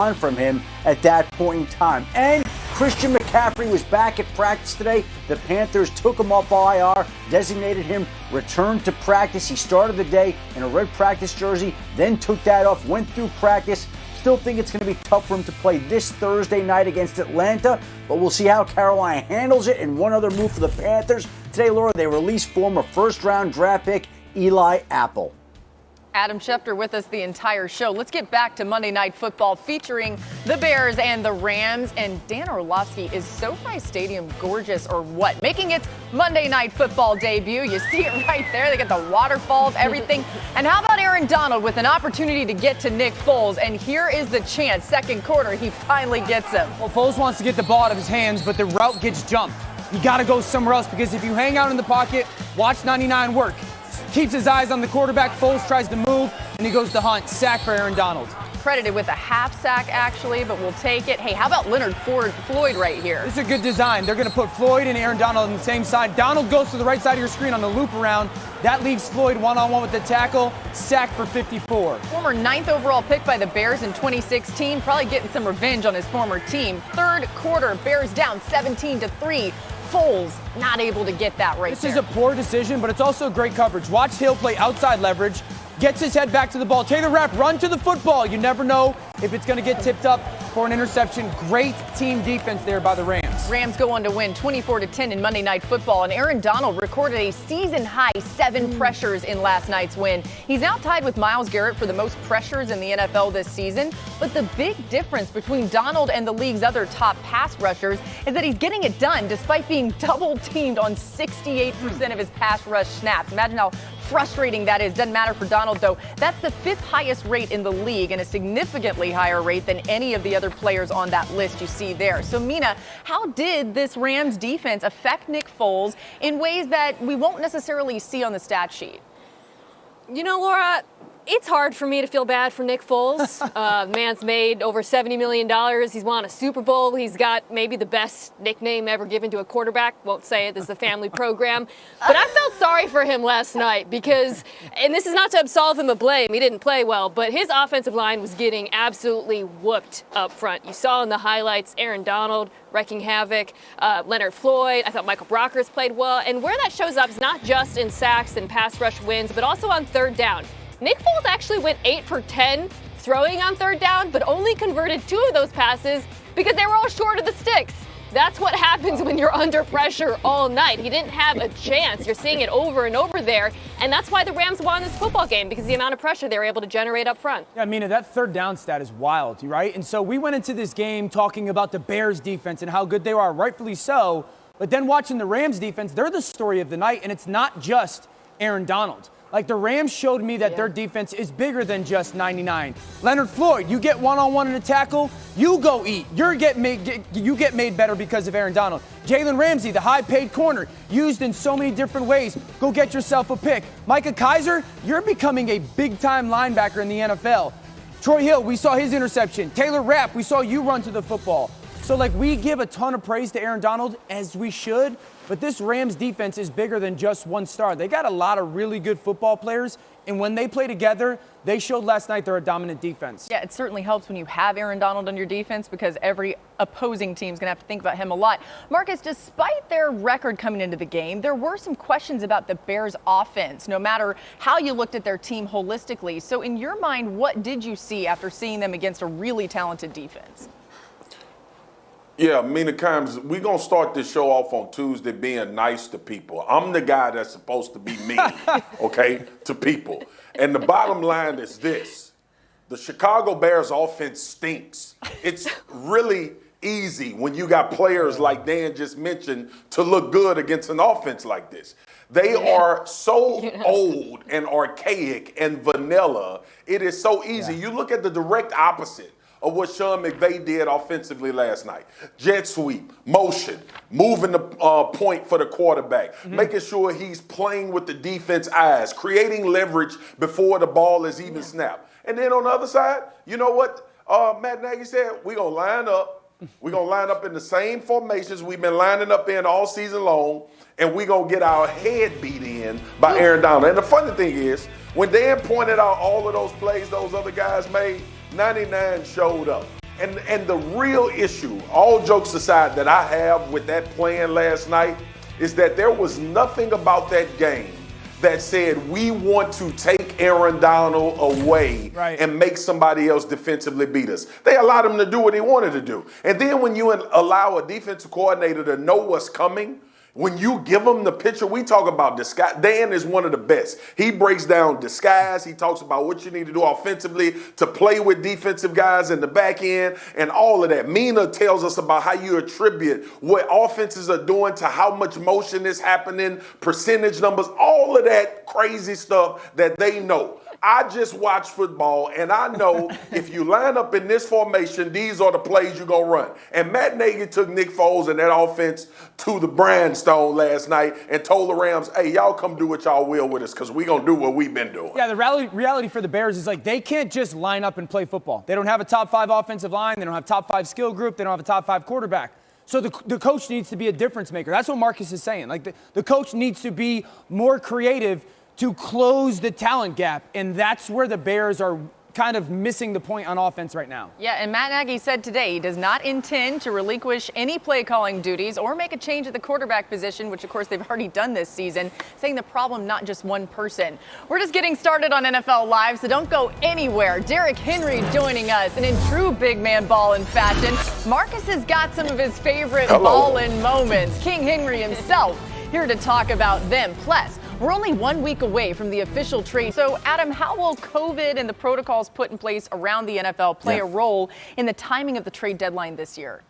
on from him at that point in time. And Christian McCaffrey was back at practice today. The Panthers took him off IR, designated him, returned to practice. He started the day in a red practice jersey, then took that off, went through practice. Still think it's going to be tough for him to play this Thursday night against Atlanta, but we'll see how Carolina handles it. And one other move for the Panthers. Today, Laura, they released former first-round draft pick Eli Apple. Adam Schefter with us the entire show. Let's get back to Monday Night Football featuring the Bears and the Rams. And Dan Orlovsky, is SoFi Stadium gorgeous or what? Making its Monday Night Football debut. You see it right there. They got the waterfalls, everything. And how about Aaron Donald with an opportunity to get to Nick Foles? And here is the chance. Second quarter, he finally gets him. Well, Foles wants to get the ball out of his hands, but the route gets jumped. You got to go somewhere else because if you hang out in the pocket, watch 99 work. Keeps his eyes on the quarterback. Foles tries to move, and he goes to hunt. Sack for Aaron Donald. Credited with a half sack, actually, but we'll take it. Hey, how about Leonard Floyd right here? This is a good design. They're going to put Floyd and Aaron Donald on the same side. Donald goes to the right side of your screen on the loop around. That leaves Floyd one-on-one with the tackle. Sack for 54. Former 9th overall pick by the Bears in 2016. Probably getting some revenge on his former team. Third quarter, Bears down 17-3. Foles not able to get that right there. This is a poor decision, but it's also great coverage. Watch Hill play outside leverage, gets his head back to the ball. Taylor Rapp, run to the football. You never know if it's going to get tipped up for an interception. Great team defense there by the Rams. Rams go on to win 24-10 in Monday Night Football, and Aaron Donald recorded a season-high 7 pressures in last night's win. He's now tied with Myles Garrett for the most pressures in the NFL this season, but the big difference between Donald and the league's other top pass rushers is that he's getting it done despite being double-teamed on 68% of his pass rush snaps. Imagine how frustrating that is. Doesn't matter for Donald, though. That's the 5th highest rate in the league and a significantly higher rate than any of the other players on that list you see there. So, Mina, how did this Rams defense affect Nick Foles in ways that we won't necessarily see on the stat sheet? You know, Laura, it's hard for me to feel bad for Nick Foles. Man's made over $70 million. He's won a Super Bowl. He's got maybe the best nickname ever given to a quarterback. Won't say it. This is a family program. But I felt sorry for him last night because, and this is not to absolve him of blame. He didn't play well, but his offensive line was getting absolutely whooped up front. You saw in the highlights Aaron Donald wrecking havoc, Leonard Floyd. I thought Michael Brockers played well. And where that shows up is not just in sacks and pass rush wins, but also on third down. Nick Foles actually went 8 for 10 throwing on third down, but only converted 2 of those passes because they were all short of the sticks. That's what happens when you're under pressure all night. He didn't have a chance. You're seeing it over and over there, and that's why the Rams won this football game, because the amount of pressure they were able to generate up front. Yeah, I mean, that third down stat is wild, right? And so we went into this game talking about the Bears defense and how good they are, rightfully so, but then watching the Rams defense, they're the story of the night, and it's not just Aaron Donald. Like, the Rams showed me that their defense is bigger than just 99. Leonard Floyd, you get one-on-one in a tackle, you go eat. You get made better because of Aaron Donald. Jalen Ramsey, the high-paid corner, used in so many different ways. Go get yourself a pick. Micah Kiser, you're becoming a big-time linebacker in the NFL. Troy Hill, we saw his interception. Taylor Rapp, we saw you run to the football. So, like, we give a ton of praise to Aaron Donald, as we should, but this Rams defense is bigger than just one star. They got a lot of really good football players, and when they play together, they showed last night they're a dominant defense. Yeah, it certainly helps when you have Aaron Donald on your defense because every opposing team's going to have to think about him a lot. Marcus, despite their record coming into the game, there were some questions about the Bears' offense, no matter how you looked at their team holistically. So in your mind, what did you see after seeing them against a really talented defense? Yeah, Mina Kimes, we're going to start this show off on Tuesday being nice to people. I'm the guy that's supposed to be mean, okay, to people. And the bottom line is this. The Chicago Bears offense stinks. It's really easy when you got players like Dan just mentioned to look good against an offense like this. They are so old and archaic and vanilla. It is so easy. You look at the direct opposite of what Sean McVay did offensively last night. Jet sweep, motion, moving the point for the quarterback, making sure he's playing with the defense eyes, creating leverage before the ball is even snapped. And then on the other side, you know what Matt Nagy said? We're going to line up. We're going to line up in the same formations we've been lining up in all season long, and we're going to get our head beat in by Aaron Donald. And the funny thing is, when Dan pointed out all of those plays those other guys made, 99 showed up. And the real issue, all jokes aside, that I have with that plan last night is that there was nothing about that game that said we want to take Aaron Donald away and make somebody else defensively beat us. They allowed him to do what he wanted to do. And then when you allow a defensive coordinator to know what's coming, when you give them the picture, we talk about disguise. Dan is one of the best. He breaks down disguise. He talks about what you need to do offensively to play with defensive guys in the back end and all of that. Mina tells us about how you attribute what offenses are doing to how much motion is happening, percentage numbers, all of that crazy stuff that they know. I just watch football, and I know if you line up in this formation, these are the plays you're going to run. And Matt Nagy took Nick Foles and that offense to the grindstone last night and told the Rams, hey, y'all come do what y'all will with us because we're going to do what we've been doing. Yeah, the reality for the Bears is like they can't just line up and play football. They don't have a top 5 offensive line. They don't have top 5 skill group. They don't have a top 5 quarterback. So the coach needs to be a difference maker. That's what Marcus is saying. Like the coach needs to be more creative to close the talent gap, and that's where the Bears are kind of missing the point on offense right now. Yeah, and Matt Nagy said today he does not intend to relinquish any play calling duties or make a change at the quarterback position, which of course they've already done this season, saying the problem not just one person. We're just getting started on NFL Live, so don't go anywhere. Derrick Henry joining us, and in true big man ballin' fashion, Marcus has got some of his favorite ballin' moments. King Henry himself here to talk about them. Plus, we're only 1 week away from the official trade. So, Adam, how will COVID and the protocols put in place around the NFL play a role in the timing of the trade deadline this year?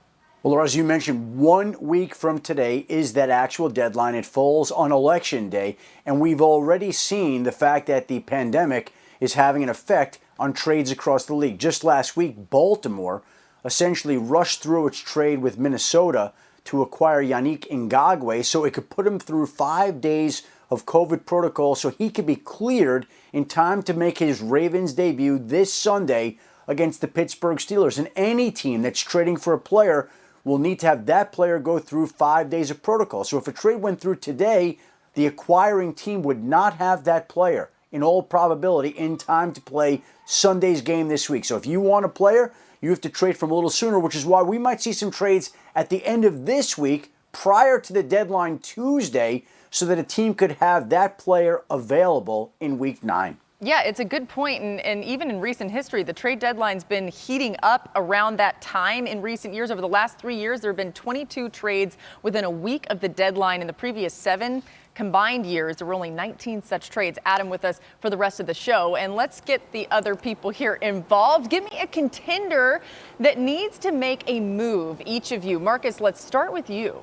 Well, as you mentioned, 1 week from today is that actual deadline. It falls on Election Day, and we've already seen the fact that the pandemic is having an effect on trades across the league. Just last week, Baltimore essentially rushed through its trade with Minnesota to acquire Yannick Ngakoue so it could put him through 5 days of COVID protocol so he could be cleared in time to make his Ravens debut this Sunday against the Pittsburgh Steelers. And any team that's trading for a player will need to have that player go through 5 days of protocol. So if a trade went through today, the acquiring team would not have that player, in all probability, in time to play Sunday's game this week. So if you want a player, you have to trade from a little sooner, which is why we might see some trades at the end of this week prior to the deadline Tuesday, so that a team could have that player available in Week 9. Yeah, it's a good point. And even in recent history, the trade deadline's been heating up around that time in recent years. Over the last 3 years, there have been 22 trades within a week of the deadline. In the previous 7 combined years, there were only 19 such trades. Adam with us for the rest of the show. And let's get the other people here involved. Give me a contender that needs to make a move, each of you. Marcus, let's start with you.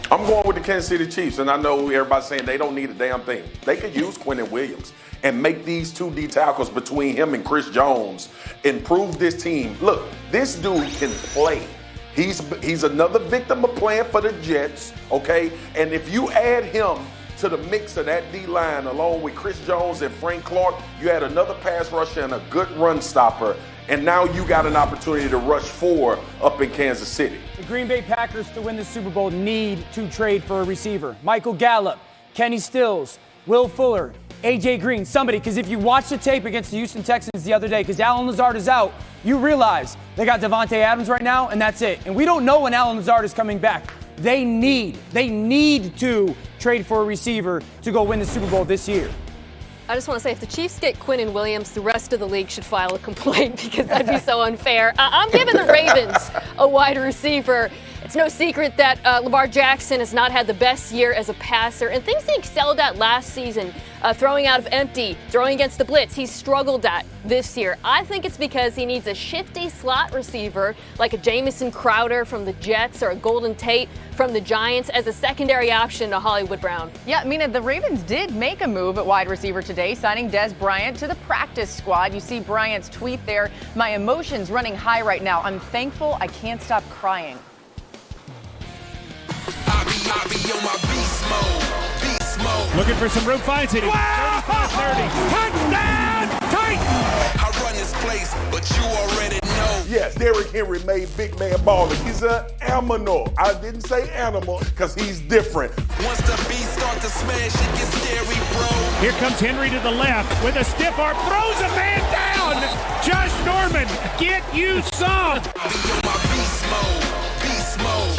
I'm going with the Kansas City Chiefs, and I know everybody's saying they don't need a damn thing. They could use Quentin Williams and make these 2 D tackles between him and Chris Jones improve this team. Look, this dude can play. He's another victim of playing for the Jets, okay? And if you add him to the mix of that D-line along with Chris Jones and Frank Clark, you add another pass rusher and a good run stopper, and now you got an opportunity to rush 4 up in Kansas City. The Green Bay Packers, to win the Super Bowl, need to trade for a receiver. Michael Gallup, Kenny Stills, Will Fuller, A.J. Green, somebody, because if you watch the tape against the Houston Texans the other day, because Allen Lazard is out, you realize they got Devontae Adams right now, and that's it. And we don't know when Allen Lazard is coming back. They need to trade for a receiver to go win the Super Bowl this year. I just want to say, if the Chiefs get Quinnen Williams, the rest of the league should file a complaint because that'd be so unfair. I'm giving the Ravens a wide receiver. It's no secret that Lamar Jackson has not had the best year as a passer, and things he excelled at last season, throwing out of empty, throwing against the blitz, he's struggled at this year. I think it's because he needs a shifty slot receiver like a Jamison Crowder from the Jets or a Golden Tate from the Giants as a secondary option to Hollywood Brown. Yeah, Mina, the Ravens did make a move at wide receiver today, signing Dez Bryant to the practice squad. You see Bryant's tweet there. My emotions running high right now. I'm thankful I can't stop crying. I be on my beast mode. Looking for some room, finds it. 35-30. Touchdown, Titans! I run this place, but you already know. Yes, Derrick Henry made big man balling. He's an animal. I didn't say animal because he's different. Once the beat start to smash, it gets scary, bro. Here comes Henry to the left with a stiff arm. Throws a man down. Josh Norman, get you some. Be on my beast mode. Beast mode.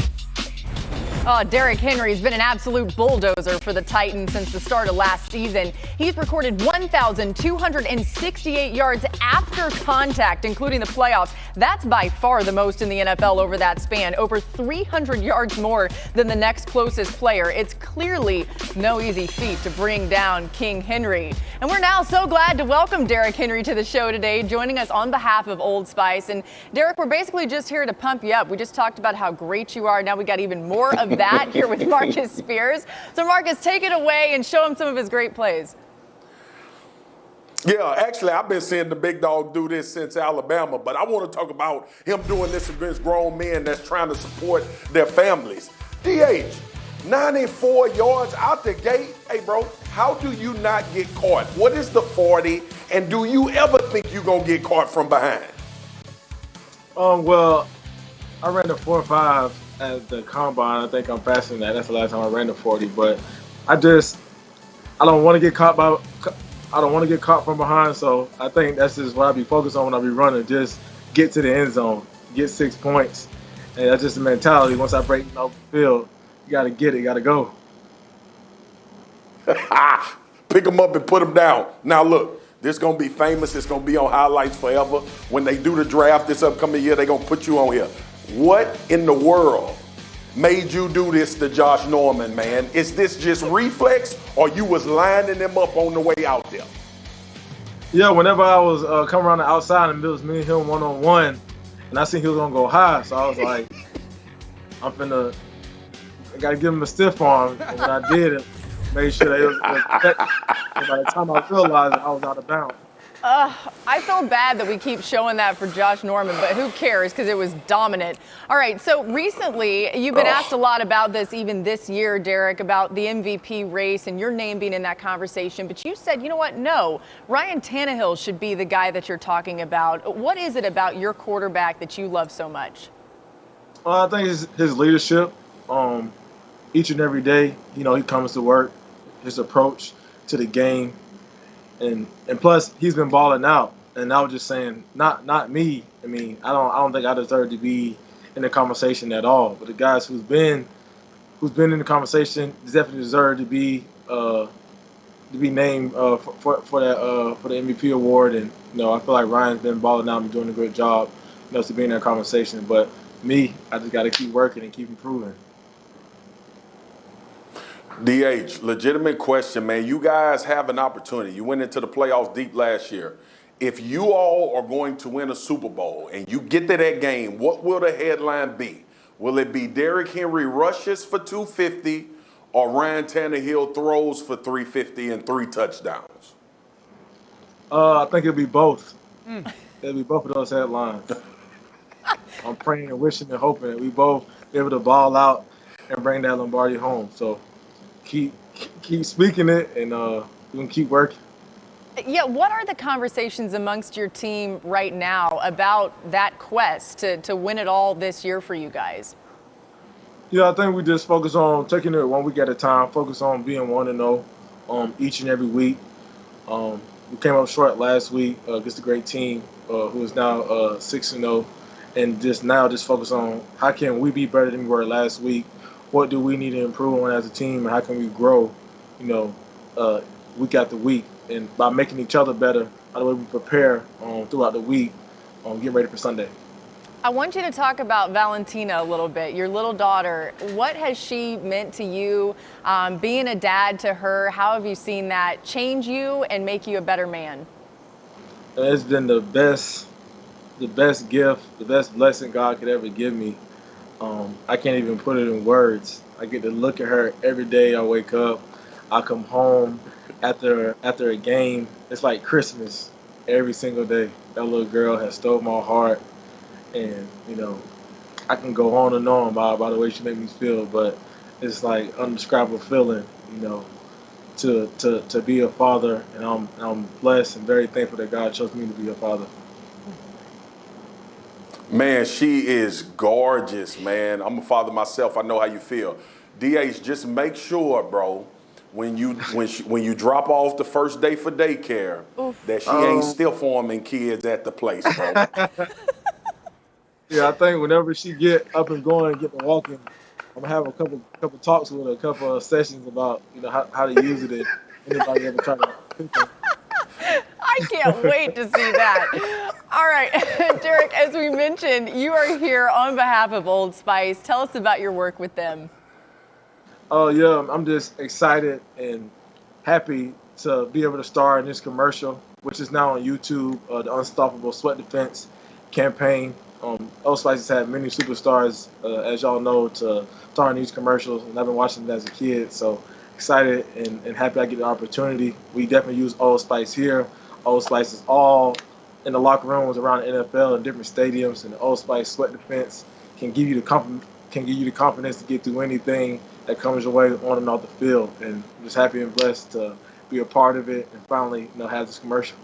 Oh, Derrick Henry's been an absolute bulldozer for the Titans since the start of last season. He's recorded 1,268 yards after contact, including the playoffs. That's by far the most in the NFL over that span, over 300 yards more than the next closest player. It's clearly no easy feat to bring down King Henry. And we're now so glad to welcome Derrick Henry to the show today, joining us on behalf of Old Spice. And Derrick, we're basically just here to pump you up. We just talked about how great you are. Now we got even more of that here with Marcus Spears. So Marcus, take it away and show him some of his great plays. Yeah, actually, I've been seeing the big dog do this since Alabama, but I want to talk about him doing this against grown men that's trying to support their families. DH, 94 yards out the gate. Hey, bro, how do you not get caught? What is the 40, and do you ever think you're going to get caught from behind? Well, I ran the 4.5 at the combine. I think I'm faster than that. That's the last time I ran the 40. But I don't want to get caught from behind. So I think that's just what I be focused on when I be running. Just get to the end zone, get 6 points, and that's just the mentality. Once I break off the field, you got to get it, you got to go. Pick them up and put them down. Now look, this is going to be famous. It's going to be on highlights forever. When they do the draft this upcoming year, they're going to put you on here. What in the world made you do this to Josh Norman, man? Is this just reflex, or you was lining them up on the way out there? Yeah, whenever I was coming around the outside and it was me and him one-on-one, and I seen he was going to go high, so I was like, I got to give him a stiff arm. And when I did it, made sure that it was and by the time I realized it, I was out of bounds. I feel bad that we keep showing that for Josh Norman, but who cares, because it was dominant. All right, so recently you've been asked a lot about this even this year, Derrick, about the MVP race and your name being in that conversation, but you said, you know what, no, Ryan Tannehill should be the guy that you're talking about. What is it about your quarterback that you love so much? I think his leadership, each and every day, he comes to work, his approach to the game. And plus, he's been balling out. And I was just saying, not me. I mean, I don't think I deserve to be in the conversation at all. But the guys who's been in the conversation definitely deserve to be named for the MVP award. And I feel like Ryan's been balling out and doing a good job, to be in that conversation. But me, I just got to keep working and keep improving. DH, legitimate question, man. You guys have an opportunity. You went into the playoffs deep last year. If you all are going to win a Super Bowl and you get to that game, what will the headline be? Will it be Derrick Henry rushes for 250 or Ryan Tannehill throws for 350 and 3 touchdowns? I think it'll be both. It'll be both of those headlines. I'm praying and wishing and hoping that we both be able to ball out and bring that Lombardi home. So keep speaking it, and we can keep working. Yeah, what are the conversations amongst your team right now about that quest to win it all this year for you guys? Yeah, I think we just focus on taking it 1 week at a time, focus on being 1-0 each and every week. We came up short last week against a great team who is now 6-0, and just focus on how can we be better than we were last week. What do we need to improve on as a team, and how can we grow, week after week, and by making each other better, how do we prepare throughout the week, get ready for Sunday. I want you to talk about Valentina a little bit, your little daughter. What has she meant to you, being a dad to her? How have you seen that change you and make you a better man? It's been the best gift, the best blessing God could ever give me. I can't even put it in words. I get to look at her every day. I wake up, I come home after a game. It's like Christmas every single day. That little girl has stole my heart, and I can go on and on by the way she made me feel. But it's like undescribable feeling, to be a father, and I'm blessed and very thankful that God chose me to be a father. Man, she is gorgeous, man. I'm a father myself. I know how you feel. DH, just make sure, bro, when you drop off the first day for daycare, that she ain't still forming kids at the place, bro. Yeah, I think whenever she get up and going and get to walking, I'm gonna have a couple talks with her, a couple of sessions about how to use it. If anybody ever try to pick her. I can't wait to see that. All right, Derek, as we mentioned, you are here on behalf of Old Spice. Tell us about your work with them. Oh yeah, I'm just excited and happy to be able to star in this commercial, which is now on YouTube, the Unstoppable Sweat Defense campaign. Old Spice has had many superstars, as y'all know, to star in these commercials, and I've been watching them as a kid, so excited and happy I get the opportunity. We definitely use Old Spice here. Old Spice is all in the locker rooms around the NFL and different stadiums, and the Old Spice Sweat Defense can give you the confidence to get through anything that comes your way on and off the field. And I'm just happy and blessed to be a part of it and finally have this commercial.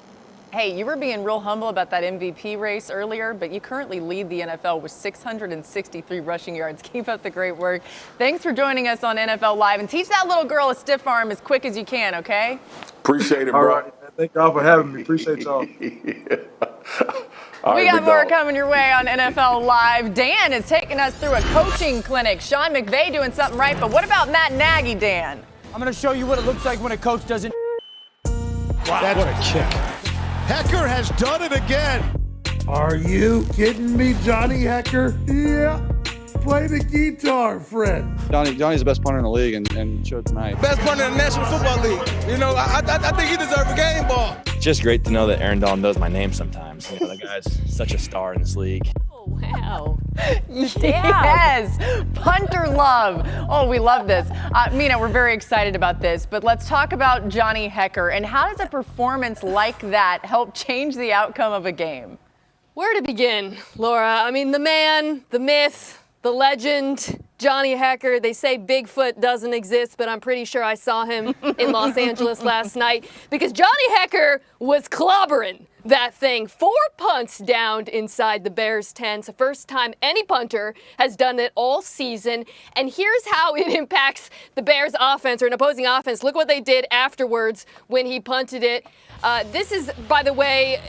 Hey, you were being real humble about that MVP race earlier, but you currently lead the NFL with 663 rushing yards. Keep up the great work. Thanks for joining us on NFL Live, and teach that little girl a stiff arm as quick as you can, okay? Appreciate it, All bro. right, man. Thank y'all for having me. Appreciate y'all. We got more coming your way on NFL Live. Dan is taking us through a coaching clinic. Sean McVay doing something right, but what about Matt Nagy, Dan? I'm going to show you what it looks like when a coach doesn't. Wow, what a kick. Hekker has done it again. Are you kidding me, Johnny Hekker? Yeah. Play the guitar, Fred. Johnny's the best punter in the league and showed tonight. Best punter in the National Football League. You know, I think he deserves a game ball. It's just great to know that Aaron Donald knows my name sometimes. You know, the guy's such a star in this league. Oh, wow. Yes, punter love. Oh, we love this. Mina, we're very excited about this, but let's talk about Johnny Hekker and how does a performance like that help change the outcome of a game? Where to begin, Laura? I mean, the man, the myth, the legend, Johnny Hekker. They say Bigfoot doesn't exist, but I'm pretty sure I saw him in Los Angeles last night because Johnny Hekker was clobbering that thing. 4 punts downed inside the Bears' 10. It's the first time any punter has done it all season. And here's how it impacts the Bears' offense or an opposing offense. Look what they did afterwards when he punted it. This is, by the way,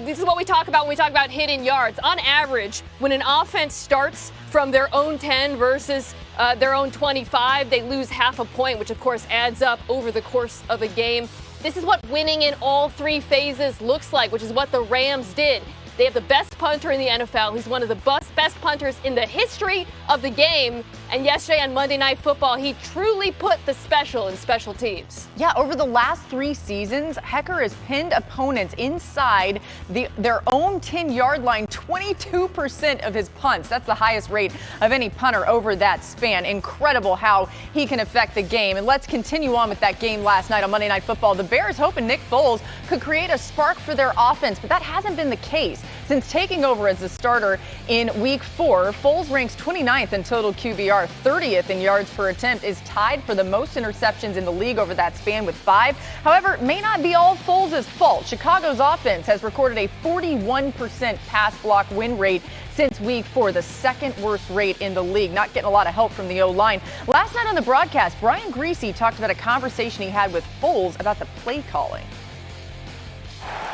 this is what we talk about when we talk about hidden yards. On average, when an offense starts from their own 10 versus their own 25, they lose half a point, which of course adds up over the course of a game. This is what winning in all 3 phases looks like, which is what the Rams did. They have the best punter in the NFL. He's one of the best punters in the history of the game. And yesterday on Monday Night Football, he truly put the special in special teams. Yeah, over the last 3 seasons, Hekker has pinned opponents inside their own 10-yard line 22% of his punts. That's the highest rate of any punter over that span. Incredible how he can affect the game. And let's continue on with that game last night on Monday Night Football. The Bears hoping Nick Foles could create a spark for their offense, but that hasn't been the case. Since taking over as the starter in Week 4, Foles ranks 29th in total QBR, 30th in yards per attempt, is tied for the most interceptions in the league over that span with 5. However, it may not be all Foles' fault. Chicago's offense has recorded a 41% pass block win rate since Week 4, the second worst rate in the league. Not getting a lot of help from the O-line. Last night on the broadcast, Brian Griese talked about a conversation he had with Foles about the play calling.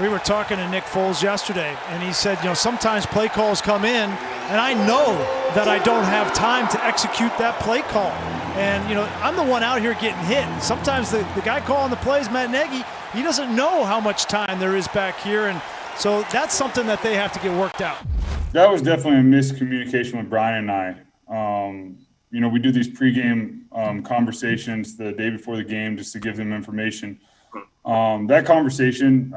We were talking to Nick Foles yesterday, and he said, sometimes play calls come in, and I know that I don't have time to execute that play call. And, I'm the one out here getting hit. Sometimes the guy calling the plays, Matt Nagy, he doesn't know how much time there is back here, and so that's something that they have to get worked out. That was definitely a miscommunication with Brian and I. We do these pregame conversations the day before the game just to give them information. That conversation,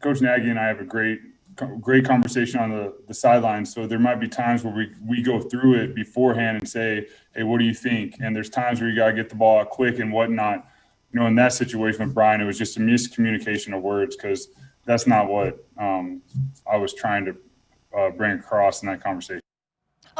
Coach Nagy and I have a great conversation on the sidelines. So there might be times where we go through it beforehand and say, hey, what do you think? And there's times where you got to get the ball out quick and whatnot. In that situation with Brian, it was just a miscommunication of words because that's not what I was trying to bring across in that conversation.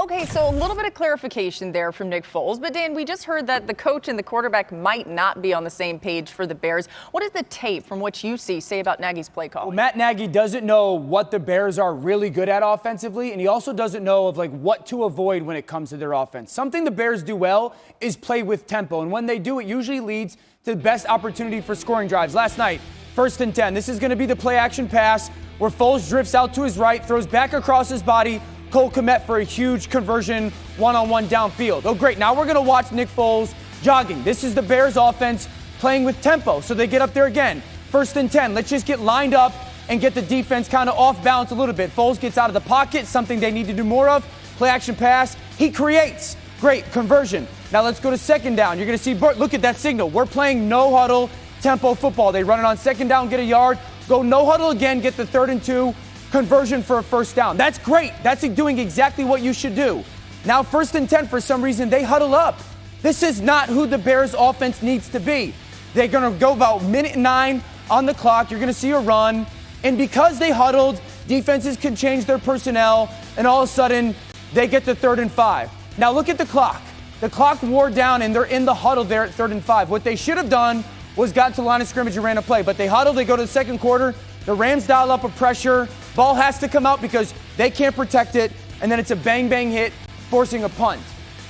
Okay, so a little bit of clarification there from Nick Foles. But, Dan, we just heard that the coach and the quarterback might not be on the same page for the Bears. What does the tape from what you see say about Nagy's play call? Well, Matt Nagy doesn't know what the Bears are really good at offensively, and he also doesn't know of what to avoid when it comes to their offense. Something the Bears do well is play with tempo, and when they do, it usually leads to the best opportunity for scoring drives. Last night, 1st and 10. This is going to be the play-action pass where Foles drifts out to his right, throws back across his body, Cole Kmet for a huge conversion one-on-one downfield. Oh, great. Now we're going to watch Nick Foles jogging. This is the Bears offense playing with tempo. So they get up there again. 1st and 10. Let's just get lined up and get the defense kind of off balance a little bit. Foles gets out of the pocket, something they need to do more of. Play action pass. He creates. Great conversion. Now let's go to 2nd down. You're going to see Burt. Look at that signal. We're playing no huddle tempo football. They run it on 2nd down, get a yard, go no huddle again, get the 3rd and 2. Conversion for a 1st down. That's great. That's doing exactly what you should do. Now 1st and 10, for some reason, they huddle up. This is not who the Bears offense needs to be. They're going to go about 1:09 on the clock. You're going to see a run. And because they huddled, defenses can change their personnel, and all of a sudden, they get to 3rd and 5. Now look at the clock. The clock wore down, and they're in the huddle there at 3rd and 5. What they should have done was got to the line of scrimmage and ran a play. But they huddle, they go to the 2nd quarter. The Rams dial up a pressure. Ball has to come out because they can't protect it. And then it's a bang-bang hit, forcing a punt.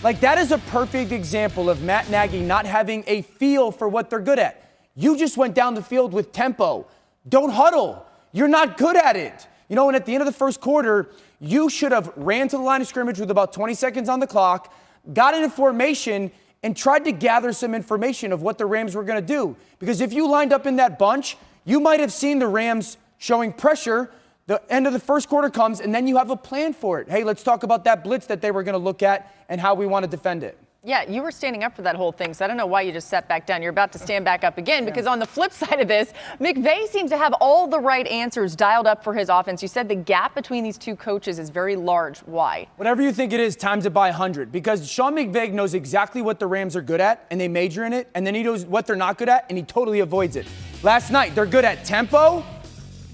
That is a perfect example of Matt Nagy not having a feel for what they're good at. You just went down the field with tempo. Don't huddle. You're not good at it. And at the end of the 1st quarter, you should have ran to the line of scrimmage with about 20 seconds on the clock, got into formation, and tried to gather some information of what the Rams were going to do. Because if you lined up in that bunch, you might have seen the Rams showing pressure. The end of the 1st quarter comes, and then you have a plan for it. Hey, let's talk about that blitz that they were going to look at and how we want to defend it. Yeah, you were standing up for that whole thing, so I don't know why you just sat back down. You're about to stand back up again because on the flip side of this, McVay seems to have all the right answers dialed up for his offense. You said the gap between these two coaches is very large. Why? Whatever you think it is, times it by 100. Because Sean McVay knows exactly what the Rams are good at, and they major in it, and then he knows what they're not good at, and he totally avoids it. Last night, they're good at tempo,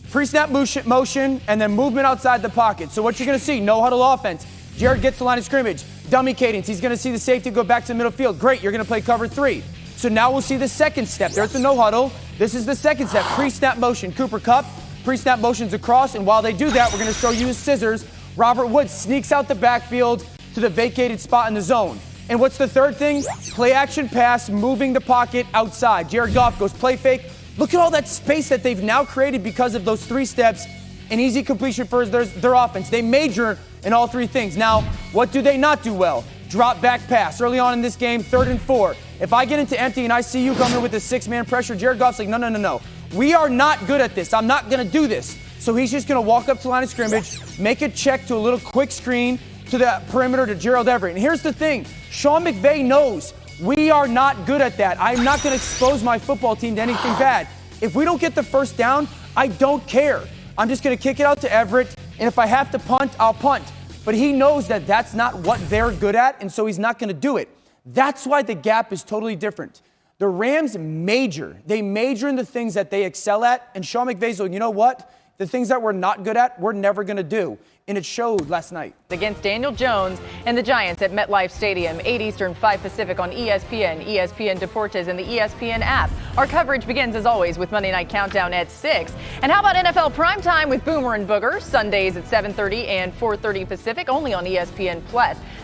pre-snap motion, and then movement outside the pocket. So what you're going to see, no huddle offense. Jared gets the line of scrimmage. Dummy cadence. He's going to see the safety go back to the middle field. Great, you're going to play cover 3. So now we'll see the 2nd step. There's the no huddle. This is the 2nd step, pre-snap motion. Cooper Kupp, pre-snap motion's across, and while they do that, we're going to show you his scissors. Robert Woods sneaks out the backfield to the vacated spot in the zone. And what's the 3rd thing? Play action pass, moving the pocket outside. Jared Goff goes play fake. Look at all that space that they've now created because of those 3 steps and easy completion for their offense. They major in all 3 things. Now, what do they not do well? Drop back pass. Early on in this game, 3rd and 4. If I get into empty and I see you coming with a 6-man pressure, Jared Goff's like, no. We are not good at this. I'm not going to do this. So he's just going to walk up to the line of scrimmage, make a check to a little quick screen to the perimeter to Gerald Everett. And here's the thing. Sean McVay knows we are not good at that. I'm not going to expose my football team to anything bad. If we don't get the 1st down, I don't care. I'm just going to kick it out to Everett, and if I have to punt, I'll punt. But he knows that that's not what they're good at, and so he's not going to do it. That's why the gap is totally different. The Rams major. They major in the things that they excel at, and Sean McVay's like, you know what? The things that we're not good at, we're never going to do. And it showed last night. Against Daniel Jones and the Giants at MetLife Stadium, 8 Eastern, 5 Pacific on ESPN, ESPN Deportes, and the ESPN app. Our coverage begins, as always, with Monday Night Countdown at 6. And how about NFL Primetime with Boomer and Booger, Sundays at 7:30 and 4:30 Pacific, only on ESPN+.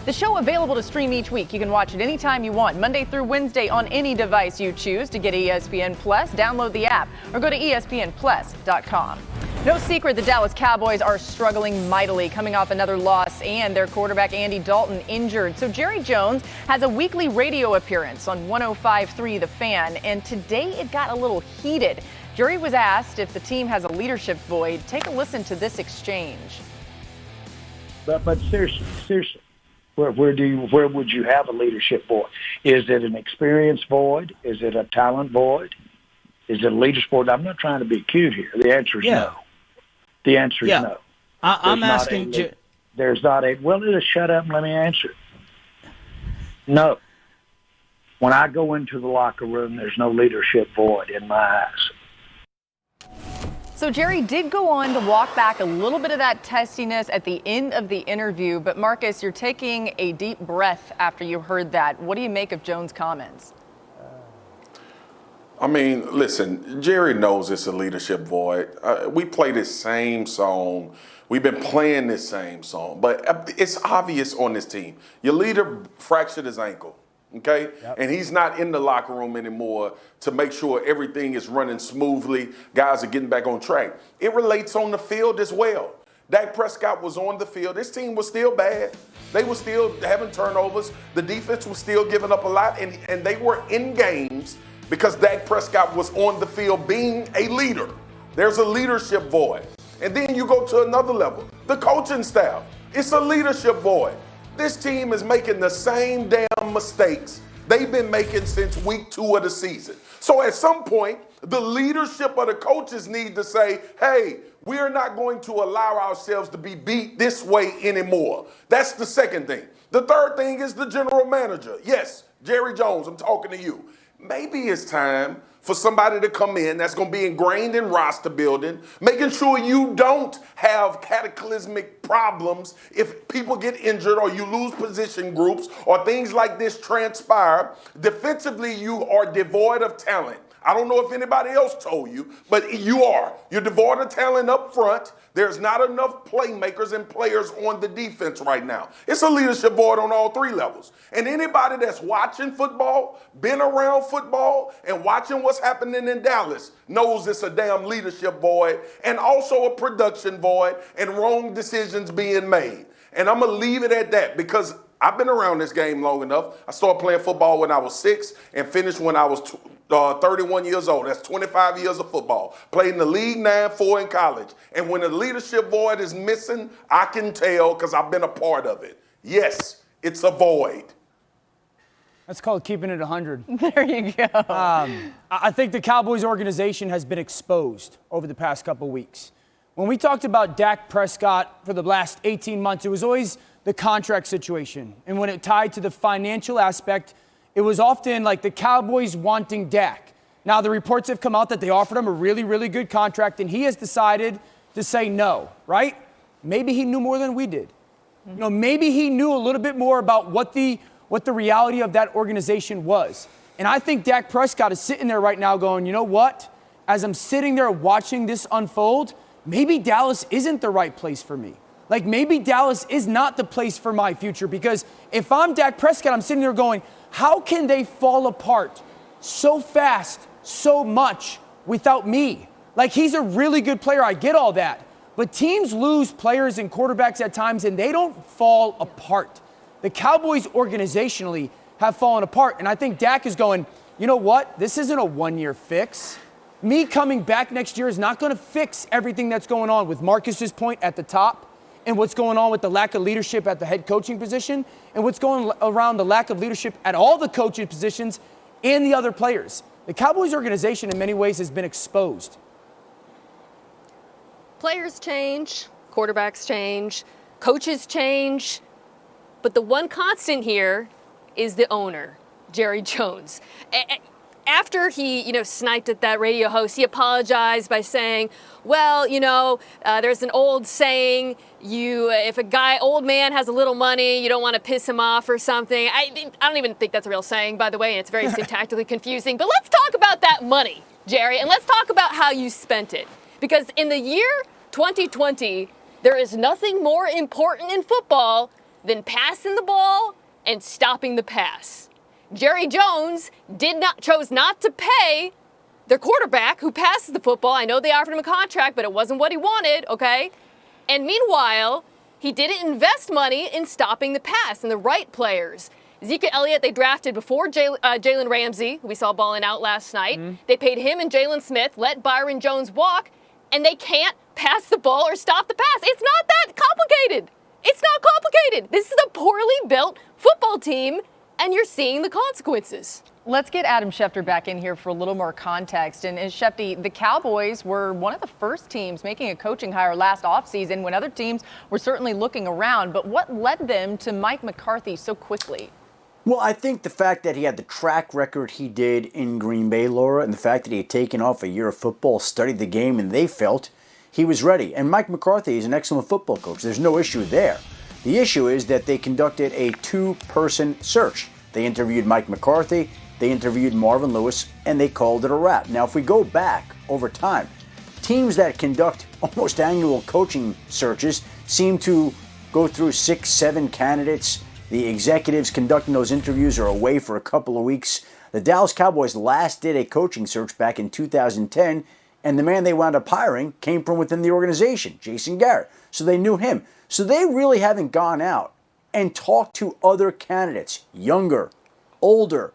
The show available to stream each week. You can watch it anytime you want, Monday through Wednesday on any device you choose. To get ESPN+, download the app or go to ESPNplus.com. No secret the Dallas Cowboys are struggling mightily, coming off another loss and their quarterback Andy Dalton injured. So Jerry Jones has a weekly radio appearance on 105.3 The Fan, and today it got a little heated. Jerry was asked if the team has a leadership void. Take a listen to this exchange. But seriously, where would you have a leadership void? Is it an experience void? Is it a talent void? Is it a leadership void? I'm not trying to be cute here. The answer is no. The answer is no. I'm asking. There's not a. Well, just shut up and let me answer. No. When I go into the locker room, there's no leadership void in my eyes. So Jerry did go on to walk back a little bit of that testiness at the end of the interview. But Marcus, you're taking a deep breath after you heard that. What do you make of Jones' comments? I mean, listen, Jerry knows it's a leadership void. We play this same song. We've been playing this same song, but it's obvious on this team. Your leader fractured his ankle, okay? Yep. And he's not in the locker room anymore to make sure everything is running smoothly, guys are getting back on track. It relates on the field as well. Dak Prescott was on the field. This team was still bad. They were still having turnovers. The defense was still giving up a lot, and they were in games because Dak Prescott was on the field being a leader. There's a leadership void. And then you go to another level. The coaching staff, it's a leadership void. This team is making the same damn mistakes they've been making since week 2 of the season. So at some point, the leadership of the coaches need to say, hey, we're not going to allow ourselves to be beat this way anymore. That's the second thing. The third thing is the general manager. Yes, Jerry Jones, I'm talking to you. Maybe it's time for somebody to come in that's going to be ingrained in roster building, making sure you don't have cataclysmic problems if people get injured or you lose position groups or things like this transpire. Defensively, you are devoid of talent. I don't know if anybody else told you, but you are. You're devoid of talent up front. There's not enough playmakers and players on the defense right now. It's a leadership void on all 3 levels. And anybody that's watching football, been around football, and watching what's happening in Dallas knows it's a damn leadership void and also a production void and wrong decisions being made. And I'm going to leave it at that because I've been around this game long enough. I started playing football when I was 6 and finished when I was 31 years old. That's 25 years of football. Played in the league 9-4 in college. And when the leadership void is missing, I can tell because I've been a part of it. Yes, it's a void. That's called keeping it 100. There you go. I think the Cowboys organization has been exposed over the past couple weeks. When we talked about Dak Prescott for the last 18 months, it was always the contract situation. And when it tied to the financial aspect, it was often like the Cowboys wanting Dak. Now, the reports have come out that they offered him a really, really good contract, and he has decided to say no, right? Maybe he knew more than we did. You know, maybe he knew a little bit more about what the reality of that organization was. And I think Dak Prescott is sitting there right now going, you know what? As I'm sitting there watching this unfold, maybe Dallas isn't the right place for me. Like maybe Dallas is not the place for my future because if I'm Dak Prescott, I'm sitting there going, how can they fall apart so fast, so much without me? Like he's a really good player. I get all that. But teams lose players and quarterbacks at times and they don't fall apart. The Cowboys organizationally have fallen apart. And I think Dak is going, you know what? This isn't a one-year fix. Me coming back next year is not going to fix everything that's going on with Marcus's point at the top and what's going on with the lack of leadership at the head coaching position and what's going around the lack of leadership at all the coaching positions and the other players. The Cowboys organization in many ways has been exposed. Players change, quarterbacks change, coaches change, but the one constant here is the owner, Jerry Jones. After he, sniped at that radio host, he apologized by saying, well, there's an old saying, if old man has a little money, you don't want to piss him off or something. I don't even think that's a real saying, by the way, and it's very syntactically confusing. But let's talk about that money, Jerry, and let's talk about how you spent it. Because in the year 2020, there is nothing more important in football than passing the ball and stopping the pass. Jerry Jones chose not to pay their quarterback who passes the football. I know they offered him a contract, but it wasn't what he wanted, okay? And meanwhile, he didn't invest money in stopping the pass and the right players. Ezekiel Elliott, they drafted before Jalen Ramsey, who we saw balling out last night. Mm-hmm. They paid him and Jalen Smith, let Byron Jones walk, and they can't pass the ball or stop the pass. It's not that complicated. It's not complicated. This is a poorly built football team, and you're seeing the consequences. Let's get Adam Schefter back in here for a little more context. And Shefty, the Cowboys were one of the first teams making a coaching hire last offseason when other teams were certainly looking around. But what led them to Mike McCarthy so quickly? Well, I think the fact that he had the track record he did in Green Bay, Laura, and the fact that he had taken off a year of football, studied the game, and they felt he was ready. And Mike McCarthy is an excellent football coach. There's no issue there. The issue is that they conducted a two-person search. They interviewed Mike McCarthy, they interviewed Marvin Lewis, and they called it a wrap. Now, if we go back over time, teams that conduct almost annual coaching searches seem to go through 6, 7 candidates. The executives conducting those interviews are away for a couple of weeks. The Dallas Cowboys last did a coaching search back in 2010, and the man they wound up hiring came from within the organization, Jason Garrett. So they knew him. So they really haven't gone out and talked to other candidates, younger, older,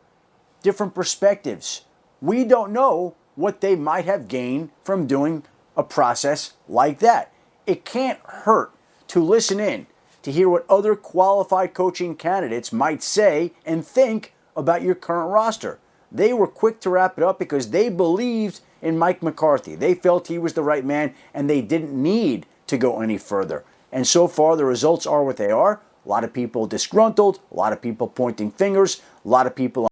different perspectives. We don't know what they might have gained from doing a process like that. It can't hurt to listen in to hear what other qualified coaching candidates might say and think about your current roster. They were quick to wrap it up because they believed in Mike McCarthy. They felt he was the right man, and they didn't need to go any further. And so far, the results are what they are. A lot of people disgruntled, a lot of people pointing fingers, a lot of people